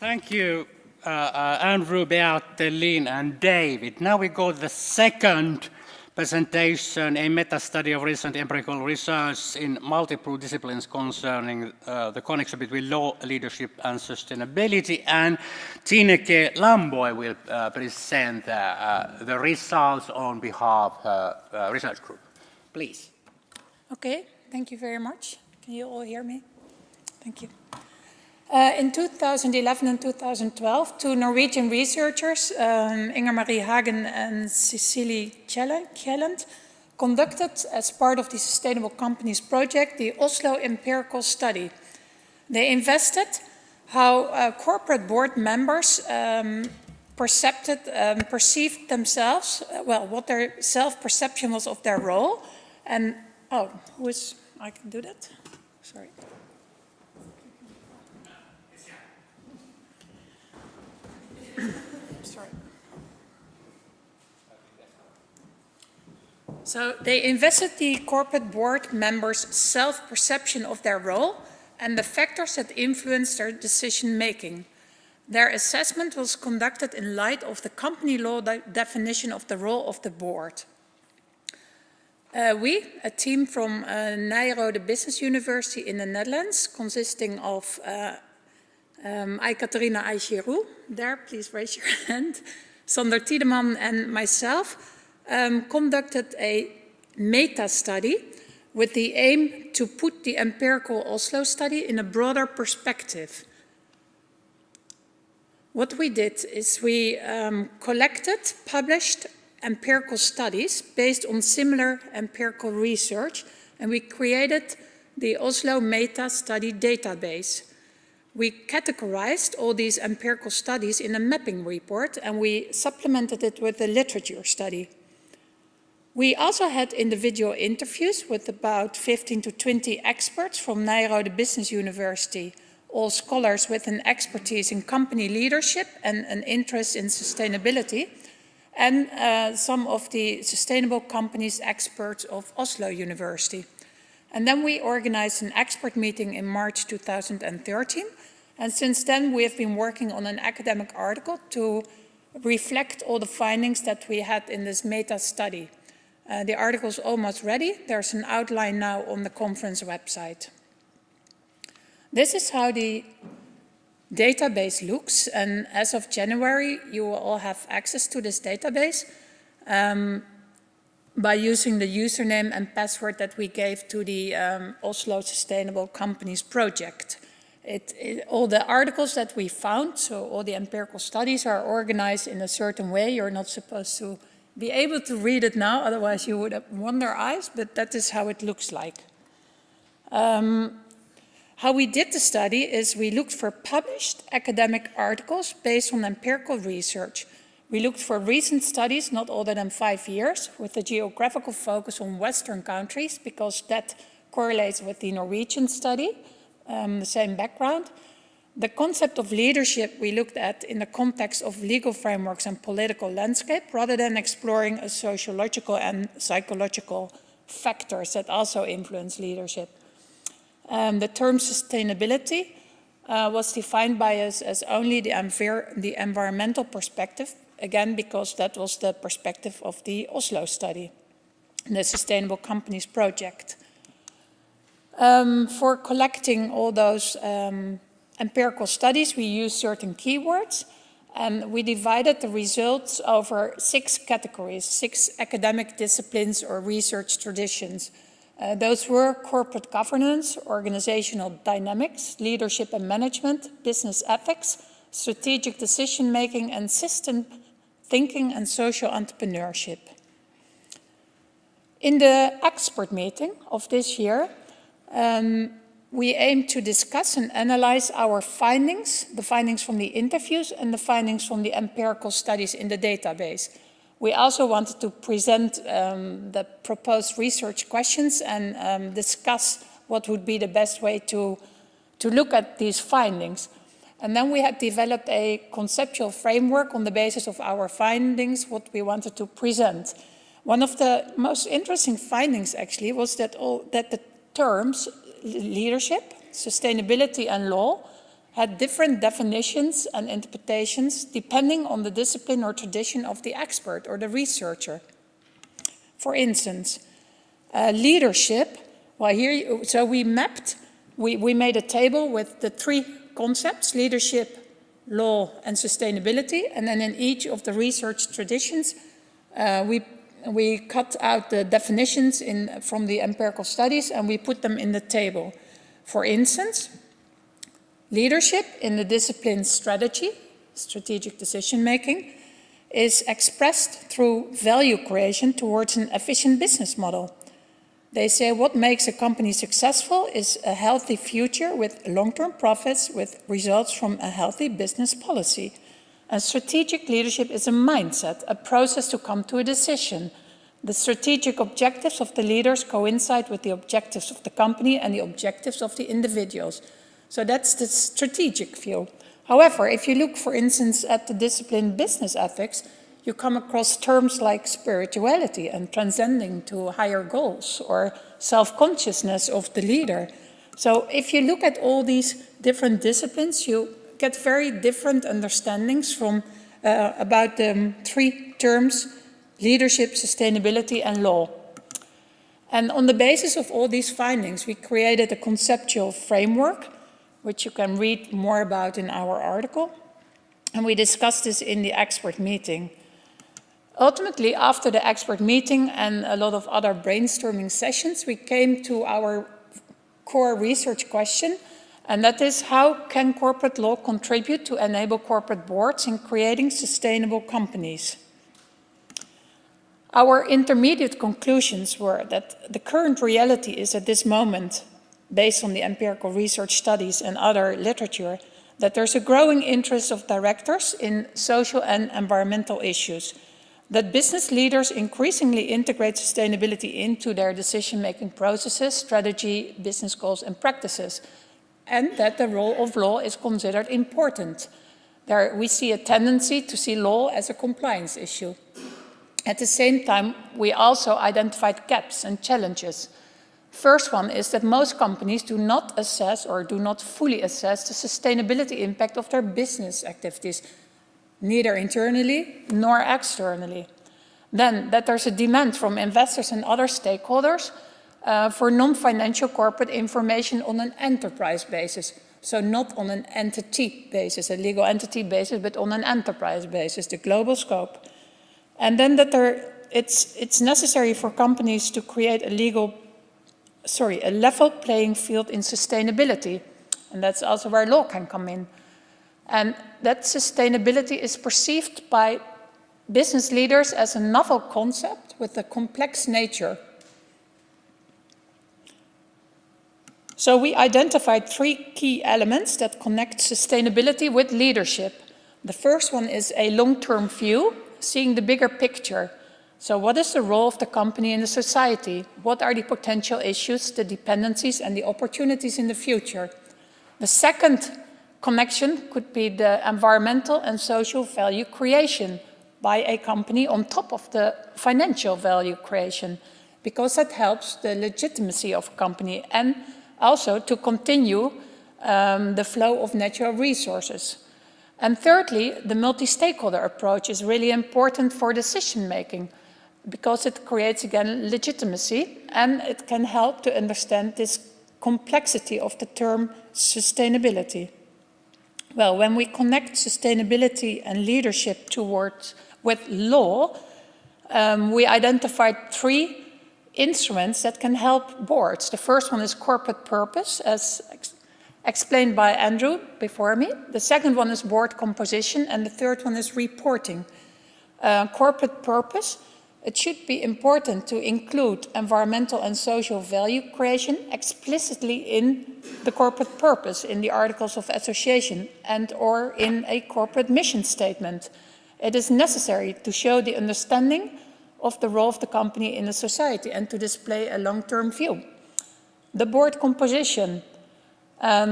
Thank you, Andrew, Beate, Lynn, and David. Now we go to the second presentation, a meta-study of recent empirical research in multiple disciplines concerning the connection between law, leadership, and sustainability. And Tineke Lambooy will present the results on behalf of the research group. Please. Okay, thank you very much. Can you all hear me? Thank you. In 2011 and 2012, two Norwegian researchers, Inger-Marie Hagen and Cecilie Kjelland, conducted, as part of the Sustainable Companies project, the Oslo empirical study. They invested how corporate board members perceived themselves, what their self-perception was of their role. And, I can do that? Sorry. Sorry. So they invested the corporate board members' self-perception of their role and the factors that influenced their decision-making. Their assessment was conducted in light of the company law definition of the role of the board. We, a team from Nyenrode Business University in the Netherlands, consisting of Aikaterini Argyrou, there, please raise your hand, Tideman and myself, conducted a meta-study with the aim to put the empirical Oslo study in a broader perspective. What we did is we collected, published empirical studies based on similar empirical research, and we created the Oslo meta-study database. We categorized all these empirical studies in a mapping report, and we supplemented it with a literature study. We also had individual interviews with about 15 to 20 experts from Nyenrode Business University, all scholars with an expertise in company leadership and an interest in sustainability, and some of the sustainable companies experts of Oslo University. And then we organized an expert meeting in March 2013. And since then, we have been working on an academic article to reflect all the findings that we had in this meta-study. The article is almost ready. There's an outline now on the conference website. This is how the database looks, and as of January, you will all have access to this database by using the username and password that we gave to the Oslo Sustainable Companies project. All the articles that we found, so all the empirical studies, are organized in a certain way. You're not supposed to be able to read it now, otherwise you would have wonder eyes, but that is how it looks like. How we did the study is we looked for published academic articles based on empirical research. We looked for recent studies, not older than 5 years, with a geographical focus on Western countries, because that correlates with the Norwegian study, the same background. The concept of leadership we looked at in the context of legal frameworks and political landscape, rather than exploring a sociological and psychological factors that also influence leadership. The term sustainability was defined by us as only the environmental perspective, again, because that was the perspective of the Oslo study, the Sustainable Companies project. For collecting all those empirical studies, we used certain keywords, and we divided the results over 6 categories, 6 academic disciplines or research traditions. Those were corporate governance, organizational dynamics, leadership and management, business ethics, strategic decision-making, and system thinking and social entrepreneurship. In the expert meeting of this year, we aim to discuss and analyze our findings, the findings from the interviews and the findings from the empirical studies in the database. We also wanted to present the proposed research questions and discuss what would be the best way to look at these findings. And then we had developed a conceptual framework on the basis of our findings, what we wanted to present. One of the most interesting findings actually was that the terms leadership, sustainability and law had different definitions and interpretations depending on the discipline or tradition of the expert or the researcher. For instance, leadership, well here, so we made a table with the three concepts, leadership, law and sustainability, and then in each of the research traditions we cut out the definitions from the empirical studies and we put them in the table. For instance, leadership in the discipline strategy, strategic decision making, is expressed through value creation towards an efficient business model. They say what makes a company successful is a healthy future with long-term profits with results from a healthy business policy. And strategic leadership is a mindset, a process to come to a decision. The strategic objectives of the leaders coincide with the objectives of the company and the objectives of the individuals. So that's the strategic view. However, if you look, for instance, at the discipline business ethics, you come across terms like spirituality and transcending to higher goals or self-consciousness of the leader. So if you look at all these different disciplines, you get very different understandings from about the three terms: leadership, sustainability, and law. And on the basis of all these findings, we created a conceptual framework, which you can read more about in our article. And we discussed this in the expert meeting. Ultimately, after the expert meeting and a lot of other brainstorming sessions, we came to our core research question, and that is, how can corporate law contribute to enable corporate boards in creating sustainable companies? Our intermediate conclusions were that the current reality is at this moment, based on the empirical research studies and other literature, that there's a growing interest of directors in social and environmental issues, that business leaders increasingly integrate sustainability into their decision-making processes, strategy, business goals and practices, and that the role of law is considered important. There we see a tendency to see law as a compliance issue. At the same time, we also identified gaps and challenges. First one is that most companies do not assess or do not fully assess the sustainability impact of their business activities, neither internally nor externally. Then that there's a demand from investors and other stakeholders for non-financial corporate information on an enterprise basis. So not on an entity basis, a legal entity basis, but on an enterprise basis, the global scope. And then that it's necessary for companies to create a level playing field in sustainability. And that's also where law can come in. And that sustainability is perceived by business leaders as a novel concept with a complex nature. So we identified three key elements that connect sustainability with leadership. The first one is a long-term view, seeing the bigger picture. So what is the role of the company in the society? What are the potential issues, the dependencies and the opportunities in the future? The second connection could be the environmental and social value creation by a company on top of the financial value creation, because that helps the legitimacy of a company and also to continue the flow of natural resources. And thirdly, the multi-stakeholder approach is really important for decision making because it creates, again, legitimacy, and it can help to understand this complexity of the term sustainability. Well, when we connect sustainability and leadership with law, we identified three instruments that can help boards. The first one is corporate purpose, as explained by Andrew before me. The second one is board composition, and the third one is reporting. Corporate purpose, it should be important to include environmental and social value creation explicitly in the corporate purpose, in the Articles of Association and or in a corporate mission statement. It is necessary to show the understanding of the role of the company in the society and to display a long-term view. The board composition,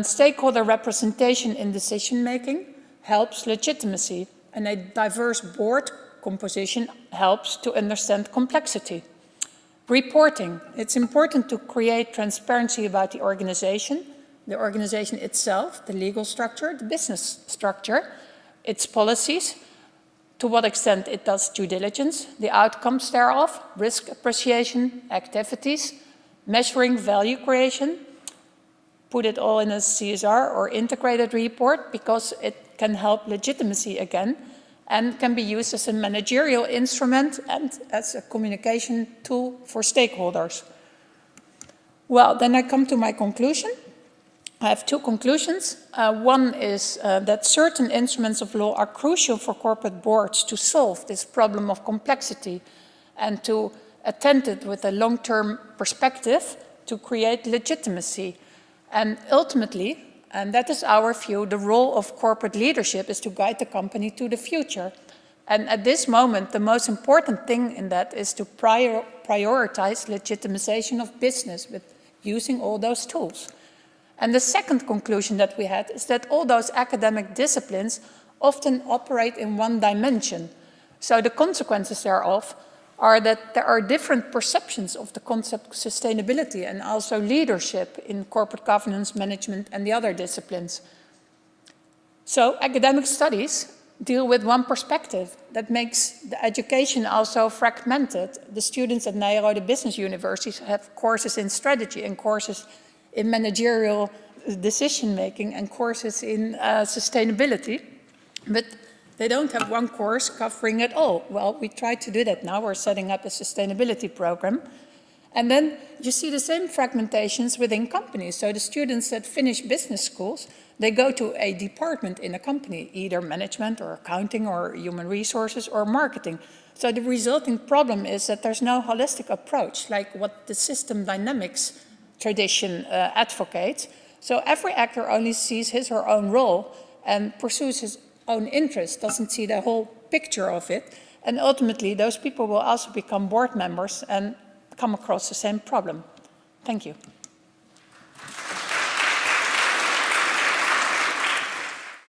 stakeholder representation in decision-making helps legitimacy, and a diverse board composition helps to understand complexity. Reporting, it's important to create transparency about the organization, the organization itself, the legal structure, the business structure, its policies, to what extent it does due diligence, the outcomes thereof, risk appreciation, activities, measuring value creation, put it all in a CSR or integrated report because it can help legitimacy again and can be used as a managerial instrument and as a communication tool for stakeholders. Well, then I come to my conclusion. I have two conclusions. One is that certain instruments of law are crucial for corporate boards to solve this problem of complexity and to attend it with a long-term perspective to create legitimacy. And ultimately, and that is our view, the role of corporate leadership is to guide the company to the future. And at this moment, the most important thing in that is to prioritize legitimization of business with using all those tools. And the second conclusion that we had is that all those academic disciplines often operate in one dimension. So the consequences thereof are that there are different perceptions of the concept of sustainability and also leadership in corporate governance, management, and the other disciplines. So academic studies deal with one perspective that makes the education also fragmented. The students at Nyenrode Business Universities have courses in strategy and courses in managerial decision-making and courses in sustainability, but they don't have one course covering it all. Well, we try to do that now. We're setting up a sustainability program. And then you see the same fragmentations within companies. So the students that finish business schools, they go to a department in a company, either management or accounting or human resources or marketing. So the resulting problem is that there's no holistic approach, like what the system dynamics tradition advocates. So every actor only sees his or her own role and pursues his own interest, doesn't see the whole picture of it. And ultimately, those people will also become board members and come across the same problem. Thank you.